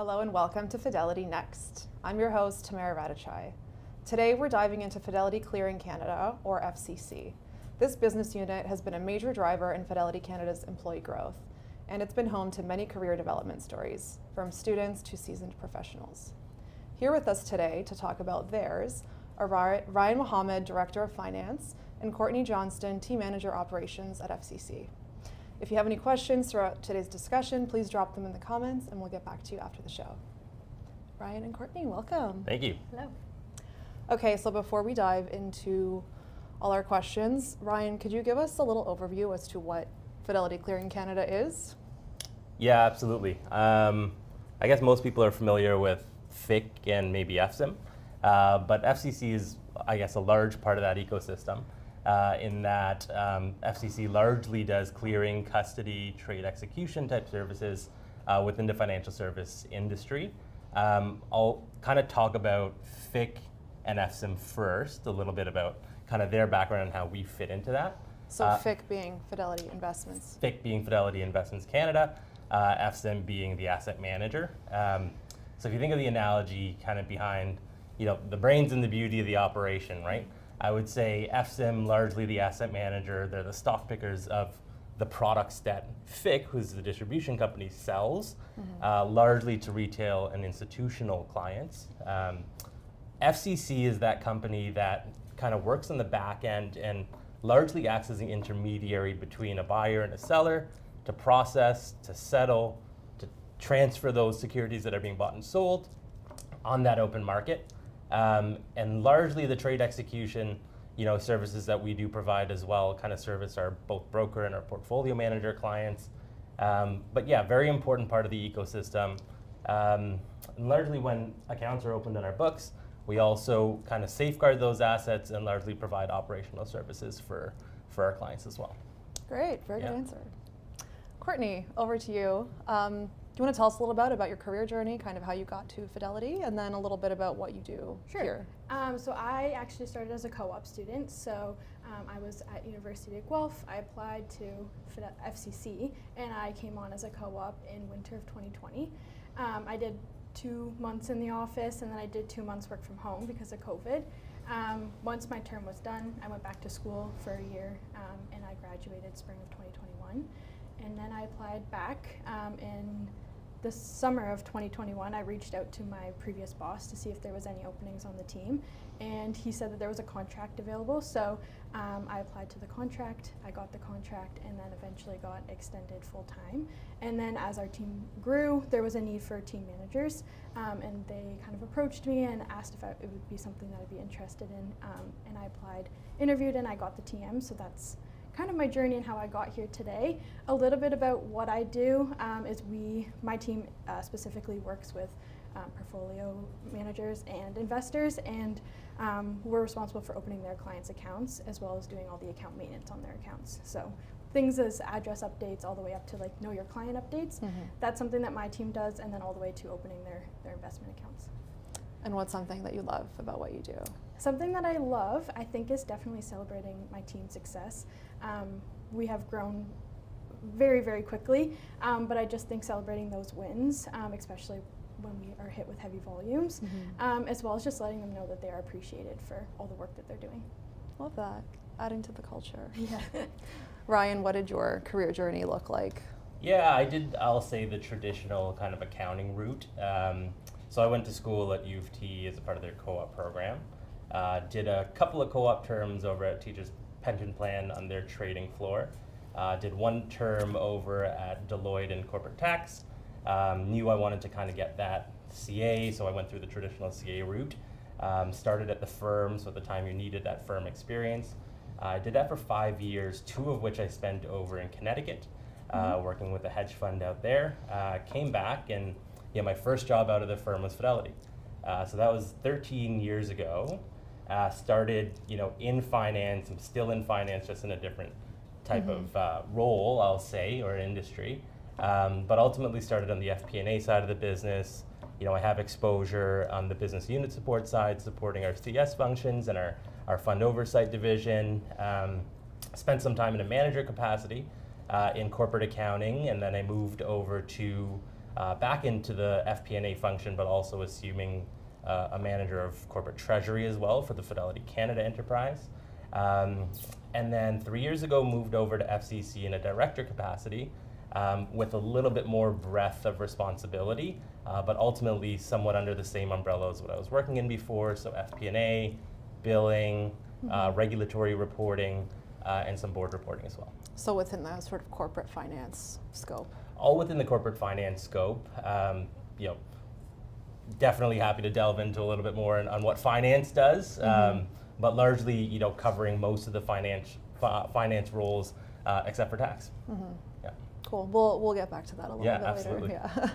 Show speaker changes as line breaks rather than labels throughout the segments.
Hello and welcome to FidelityNext. I'm your host, Tamara Radachai. Today we're diving into Fidelity Clearing Canada, or FCC. This business unit has been a major driver in Fidelity Canada's employee growth, and it's been home to many career development stories, from students to seasoned professionals. Here with us today to talk about theirs are Ryan Mohamed, Director of Finance, and Courtney Johnston, Team Manager Operations at FCC. If you have any questions throughout today's discussion, please drop them in the comments and we'll get back to you after the show. Ryan and Courtney, welcome.
Thank you.
Hello.
Okay, so before we dive into all our questions, Ryan, could you give us a little overview as to what Fidelity Clearing Canada is?
Yeah, absolutely. I guess most people are familiar with FIC and maybe FSIM, but FCC is, I guess, a large part of that ecosystem. In that FCC largely does clearing, custody, trade execution type services within the financial service industry. I'll kind of talk about FIC and FSIM first, a little bit about kind of their background and how we fit into that.
So FIC being Fidelity Investments.
FIC being Fidelity Investments Canada, FSIM being the asset manager. So if you think of the analogy kind of behind, the brains and the beauty of the operation, right? I would say FSIM, largely the asset manager, they're the stock pickers of the products that FIC, who's the distribution company, sells, largely to retail and institutional clients. FCC is that company that kind of works on the back end and largely acts as an intermediary between a buyer and a seller to process, to settle, to transfer those securities that are being bought and sold on that open market. And largely the trade execution, services that we do provide as well kind of service our both broker and our portfolio manager clients. But yeah, very important part of the ecosystem. And largely when accounts are opened in our books, we also kind of safeguard those assets and largely provide operational services for our clients as well.
Great, very good answer. Courtney, over to you. Do you want to tell us a little bit about your career journey, kind of how you got to Fidelity, and then a little bit about what you do here?
So I actually started as a co-op student. So I was at University of Guelph. I applied to FCC, and I came on as a co-op in winter of 2020. I did 2 months in the office, and then I did 2 months work from home because of COVID. Once my term was done, I went back to school for a year, and I graduated spring of 2021. And then I applied back in the summer of 2021. I reached out to my previous boss to see if there was any openings on the team, and he said that there was a contract available. So I applied to the contract, I got the contract, and then eventually got extended full time. And then as our team grew, there was a need for team managers, and they kind of approached me and asked if it would be something that I'd be interested in, and I applied, interviewed, and I got the TM. So that's kind of my journey and how I got here today. A little bit about what I do is my team specifically works with portfolio managers and investors, and we're responsible for opening their clients' accounts as well as doing all the account maintenance on their accounts. So things as address updates all the way up to like know your client updates. That's something that my team does, and then all the way to opening their investment accounts.
And what's something that you love about what you do?
Something that I love, I think, is definitely celebrating my team's success. We have grown very, very quickly, but I just think celebrating those wins, especially when we are hit with heavy volumes, as well as just letting them know that they are appreciated for all the work that they're doing.
Love that. Adding to the culture.
Yeah.
Ryan, what did your career journey look like?
Yeah, I'll say the traditional kind of accounting route. So I went to school at U of T as a part of their co-op program. Did a couple of co-op terms over at Teachers Pension Plan on their trading floor. Did 1 term over at Deloitte in corporate tax. Knew I wanted to kind of get that CA, so I went through the traditional CA route. Started at the firm, so at the time you needed that firm experience. I did that for 5 years, 2 of which I spent over in Connecticut, working with a hedge fund out there. Came back, and my first job out of the firm was Fidelity. So that was 13 years ago. Started, in finance. I'm still in finance, just in a different type of role, I'll say, or industry. But ultimately started on the FP&A side of the business. I have exposure on the business unit support side, supporting our CS functions and our fund oversight division. Spent some time in a manager capacity in corporate accounting, and then I moved over to back into the FP&A function, but also assuming a manager of corporate treasury as well for the Fidelity Canada enterprise. And then 3 years ago, moved over to FCC in a director capacity with a little bit more breadth of responsibility, but ultimately somewhat under the same umbrella as what I was working in before, so FP&A, billing, regulatory reporting, and some board reporting as well.
So within the sort of corporate finance scope?
All within the corporate finance scope. Definitely happy to delve into a little bit more on what finance does, but largely, covering most of the finance roles except for tax. Yeah.
Cool. We'll get back to that a little bit
absolutely.
later. Yeah.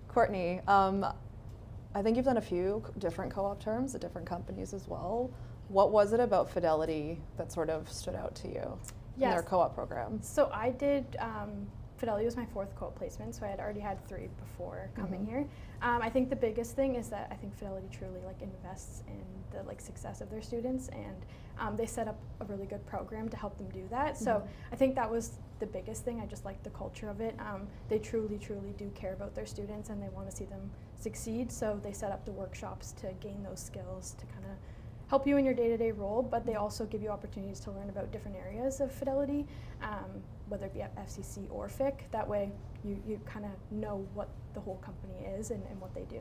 Courtney, I think you've done a few different co-op terms at different companies as well. What was it about Fidelity that sort of stood out to you in their co-op program?
So I did, Fidelity was my 4th co-op placement, so I had already had 3 before coming here. I think the biggest thing is that I think Fidelity truly invests in the success of their students, and they set up a really good program to help them do that. So I think that was the biggest thing. I just like the culture of it. They truly do care about their students, and they want to see them succeed. So they set up the workshops to gain those skills to kind of help you in your day-to-day role, but they also give you opportunities to learn about different areas of Fidelity, whether it be at FCC or FIC. That way you kind of know what the whole company is and what they do.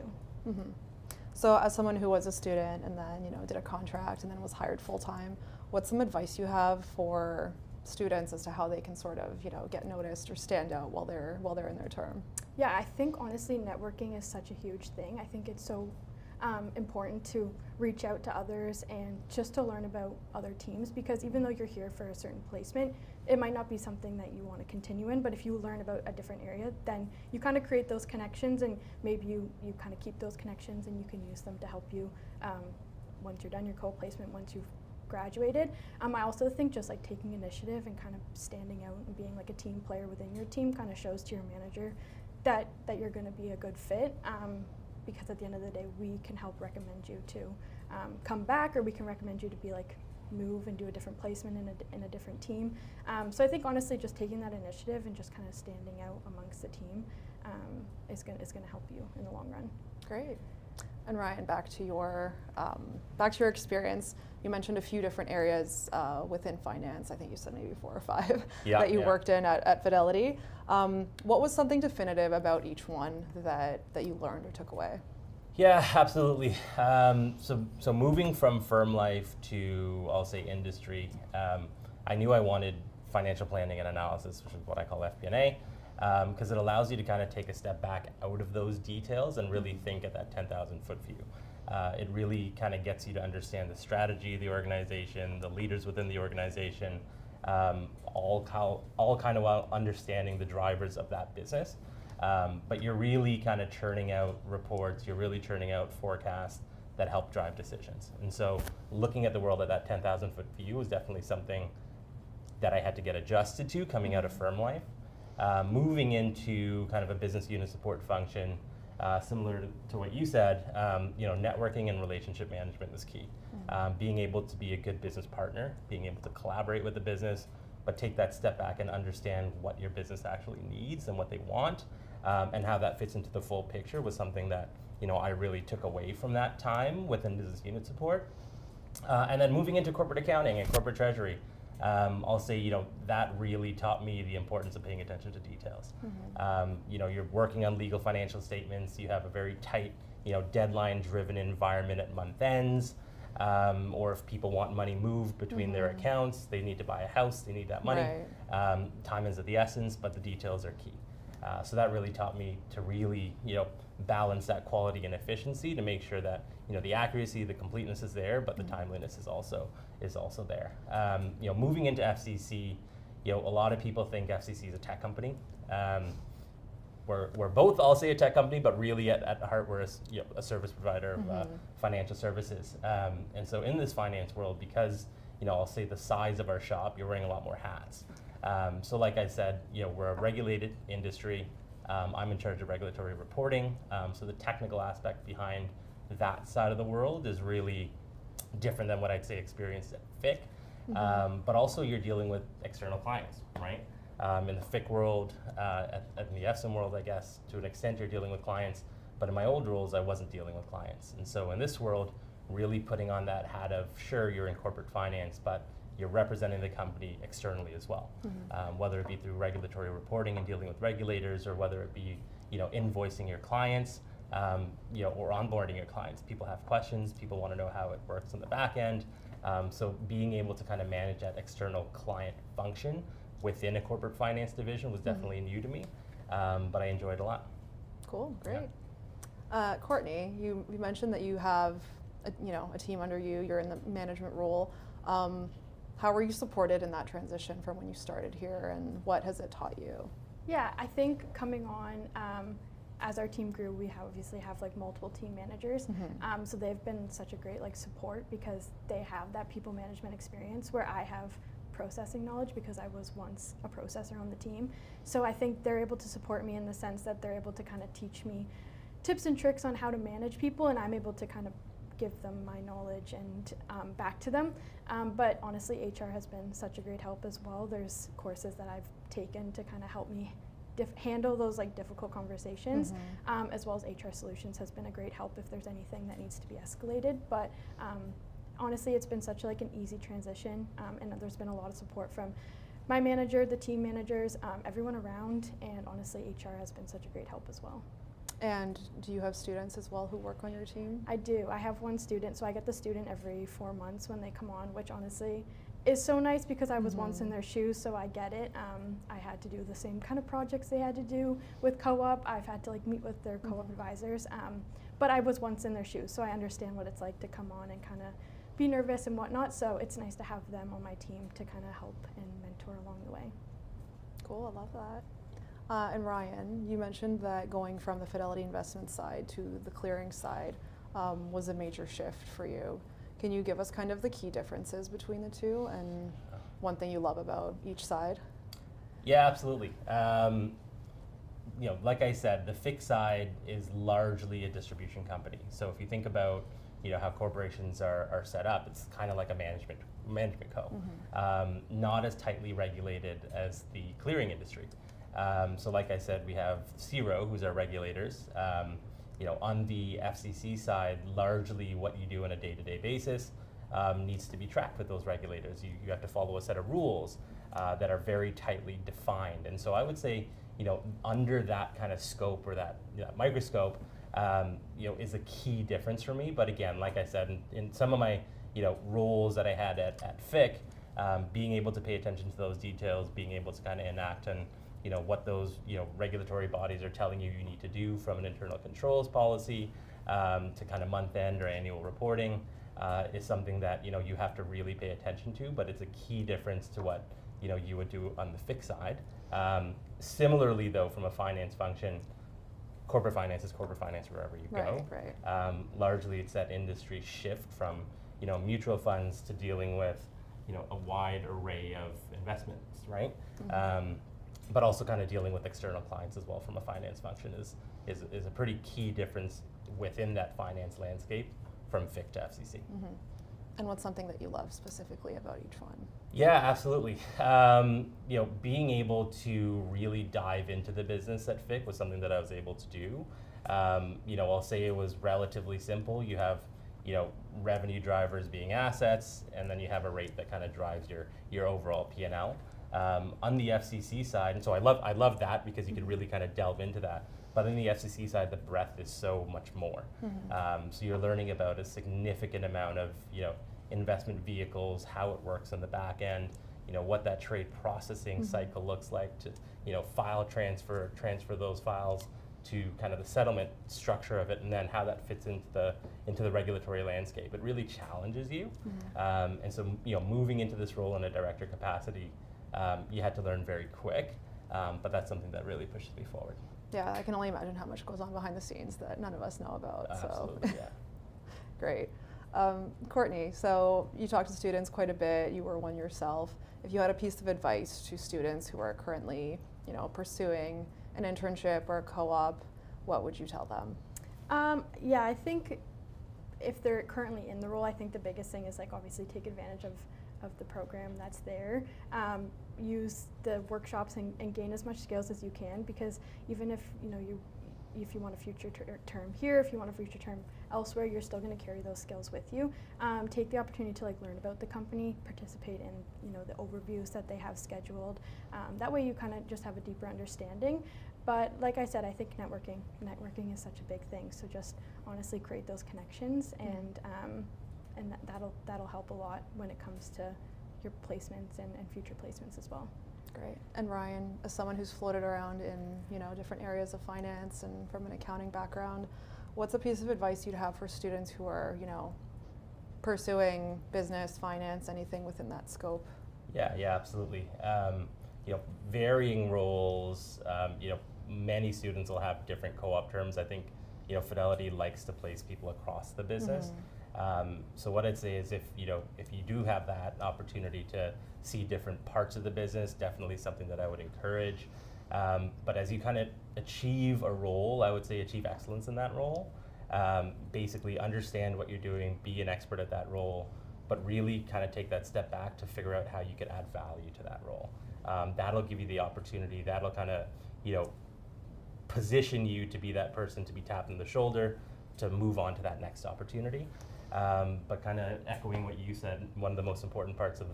So as someone who was a student and then did a contract and then was hired full-time, what's some advice you have for students as to how they can sort of get noticed or stand out while they're in their term?
Yeah, I think honestly networking is such a huge thing. I think it's so important to reach out to others and just to learn about other teams, because even though you're here for a certain placement, it might not be something that you want to continue in, but if you learn about a different area, then you kind of create those connections, and maybe you kind of keep those connections and you can use them to help you once you're done your co-placement, once you've graduated. I also think just taking initiative and kind of standing out and being a team player within your team kind of shows to your manager that you're going to be a good fit. Because at the end of the day, we can help recommend you to come back, or we can recommend you to be move and do a different placement in a different team. So I think honestly, just taking that initiative and just kind of standing out amongst the team is going to help you in the long run.
Great. And Ryan, back to your experience. You mentioned a few different areas within finance. I think you said maybe 4 or 5 that you worked in at Fidelity. What was something definitive about each one that you learned or took away?
Yeah, absolutely. So moving from firm life to, I'll say, industry, I knew I wanted financial planning and analysis, which is what I call FP&A. Because it allows you to kind of take a step back out of those details and really think at that 10,000-foot view. It really kind of gets you to understand the strategy of the organization, the leaders within the organization, all kind of while understanding the drivers of that business. But you're really kind of churning out reports, you're really churning out forecasts that help drive decisions. And so looking at the world at that 10,000-foot view was definitely something that I had to get adjusted to coming out of firm life. Moving into kind of a business unit support function, similar to what you said, networking and relationship management was key. Being able to be a good business partner, being able to collaborate with the business, but take that step back and understand what your business actually needs and what they want, and how that fits into the full picture was something that I really took away from that time within business unit support. And then moving into corporate accounting and corporate treasury. I'll say, that really taught me the importance of paying attention to details. You're working on legal financial statements, you have a very tight, deadline-driven environment at month ends, or if people want money moved between their accounts, they need to buy a house, they need that money. Right. Time is of the essence, but the details are key. So that really taught me to really, balance that quality and efficiency to make sure that, the accuracy, the completeness is there, but the timeliness is also there. Moving into FCC, a lot of people think FCC is a tech company. We're both, I'll say, a tech company, but really at heart we're a service provider of financial services. And so in this finance world, because I'll say the size of our shop, you're wearing a lot more hats. So like I said, we're a regulated industry. I'm in charge of regulatory reporting. So the technical aspect behind that side of the world is really different than what I'd say experienced at FIC. But also you're dealing with external clients, right? In the FIC world, in the FSIM world, I guess, to an extent you're dealing with clients, but in my old roles, I wasn't dealing with clients. And so in this world, really putting on that hat of, sure, you're in corporate finance, but you're representing the company externally as well, whether it be through regulatory reporting and dealing with regulators, or whether it be invoicing your clients, or onboarding your clients. People have questions, people want to know how it works on the back end. So being able to kind of manage that external client function within a corporate finance division was definitely new to me, but I enjoyed it a lot.
Cool, great. Yeah. Courtney, you mentioned that you have a team under you, you're in the management role. How were you supported in that transition from when you started here, and what has it taught you?
Yeah, I think coming on, as our team grew, we obviously have like multiple team managers. So they've been such a great support, because they have that people management experience where I have processing knowledge, because I was once a processor on the team. So I think they're able to support me in the sense that they're able to kind of teach me tips and tricks on how to manage people, and I'm able to kind of give them my knowledge and back to them. But honestly, HR has been such a great help as well. There's courses that I've taken to kind of help me handle those difficult conversations, as well as HR Solutions has been a great help if there's anything that needs to be escalated. But honestly, it's been such an easy transition, and there's been a lot of support from my manager, the team managers, everyone around, and honestly, HR has been such a great help as well.
And do you have students as well who work on your team?
I do. I have one student, so I get the student every 4 months when they come on, which honestly is so nice, because I was once in their shoes, so I get it. I had to do the same kind of projects they had to do with co-op. I've had to meet with their co-op advisors, but I was once in their shoes, so I understand what it's like to come on and kind of be nervous and whatnot, so it's nice to have them on my team to kind of help and mentor along the way.
Cool, I love that. And Ryan, you mentioned that going from the Fidelity investment side to the clearing side was a major shift for you. Can you give us kind of the key differences between the two, and one thing you love about each side?
Yeah, absolutely. Like I said, the FIC side is largely a distribution company. So if you think about how corporations are set up, it's kind of like a management co. Not as tightly regulated as the clearing industry. So like I said, we have CRO, who's our regulators. On the FCC side, largely what you do on a day-to-day basis needs to be tracked with those regulators. You have to follow a set of rules that are very tightly defined. And so I would say, under that kind of scope, or that microscope, is a key difference for me. But again, like I said, in some of my roles that I had at FIC, being able to pay attention to those details, being able to kind of enact and what those regulatory bodies are telling you need to do, from an internal controls policy to kind of month end or annual reporting, is something that you have to really pay attention to. But it's a key difference to what you would do on the FIC side. Similarly, though, from a finance function, corporate finance is corporate finance wherever you go.
Right.
Largely, it's that industry shift from mutual funds to dealing with a wide array of investments, right? But also kind of dealing with external clients as well from a finance function is a pretty key difference within that finance landscape from FIC to FCC.
And what's something that you love specifically about each one?
Yeah, absolutely. Being able to really dive into the business at FIC was something that I was able to do. I'll say it was relatively simple. You have revenue drivers being assets, and then you have a rate that kind of drives your overall P&L. On the FCC side, and so I love that, because you can really kind of delve into that. But on the FCC side, the breadth is so much more. So you're learning about a significant amount of investment vehicles, how it works on the back end, what that trade processing cycle looks like, to file transfer those files to kind of the settlement structure of it, and then how that fits into the regulatory landscape. It really challenges you, and so moving into this role in a director capacity, you had to learn very quick, but that's something that really pushes me forward.
Yeah, I can only imagine how much goes on behind the scenes that none of us know about.
Absolutely, yeah.
Great. Courtney, so you talk to students quite a bit, you were one yourself. If you had a piece of advice to students who are currently, pursuing an internship or a co-op, what would you tell them? I think if they're currently in the role, I think the biggest thing is obviously take advantage of
of the program that's there. Use the workshops and gain as much skills as you can, because even if if you want a future term here, if you want a future term elsewhere, you're still going to carry those skills with you. Take the opportunity to learn about the company, participate in the overviews that they have scheduled. That way you kind of just have a deeper understanding. But like I said, I think networking is such a big thing. So just honestly create those connections, and that'll help a lot when it comes to your placements and future placements as well.
Great. And Ryan, as someone who's floated around in different areas of finance and from an accounting background, what's a piece of advice you'd have for students who are pursuing business, finance, anything within that scope?
Yeah, absolutely. Varying roles. Many students will have different co-op terms. I think Fidelity likes to place people across the business. So what I'd say is if you do have that opportunity to see different parts of the business, definitely something that I would encourage. But as you kind of achieve a role, I would say achieve excellence in that role. Basically understand what you're doing, be an expert at that role, but really kind of take that step back to figure out how you could add value to that role. That'll give you the opportunity, that'll kind of position you to be that person to be tapped on the shoulder to move on to that next opportunity. But kind of echoing what you said, one of the most important parts of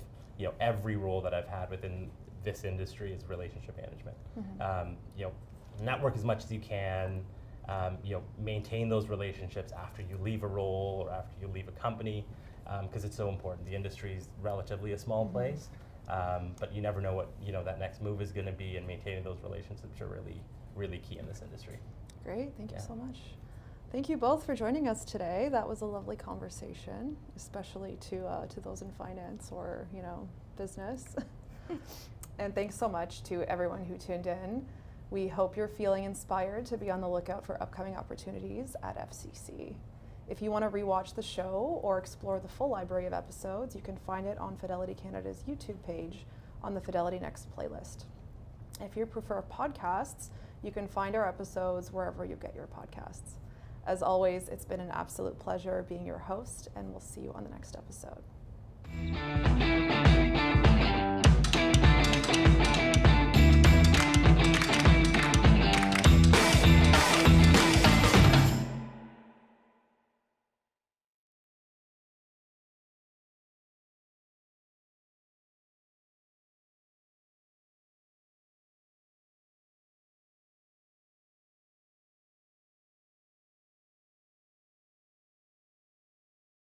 every role that I've had within this industry is relationship management. Network as much as you can. Maintain those relationships after you leave a role or after you leave a company, because it's so important. The industry is relatively a small place, but you never know what that next move is going to be, and maintaining those relationships are really, really key in this industry.
Great, thank you so much. Thank you both for joining us today. That was a lovely conversation, especially to those in finance or business. And thanks so much to everyone who tuned in. We hope you're feeling inspired to be on the lookout for upcoming opportunities at FCC. If you want to rewatch the show or explore the full library of episodes, you can find it on Fidelity Canada's YouTube page on the FidelityNext playlist. If you prefer podcasts, you can find our episodes wherever you get your podcasts. As always, it's been an absolute pleasure being your host, and we'll see you on the next episode.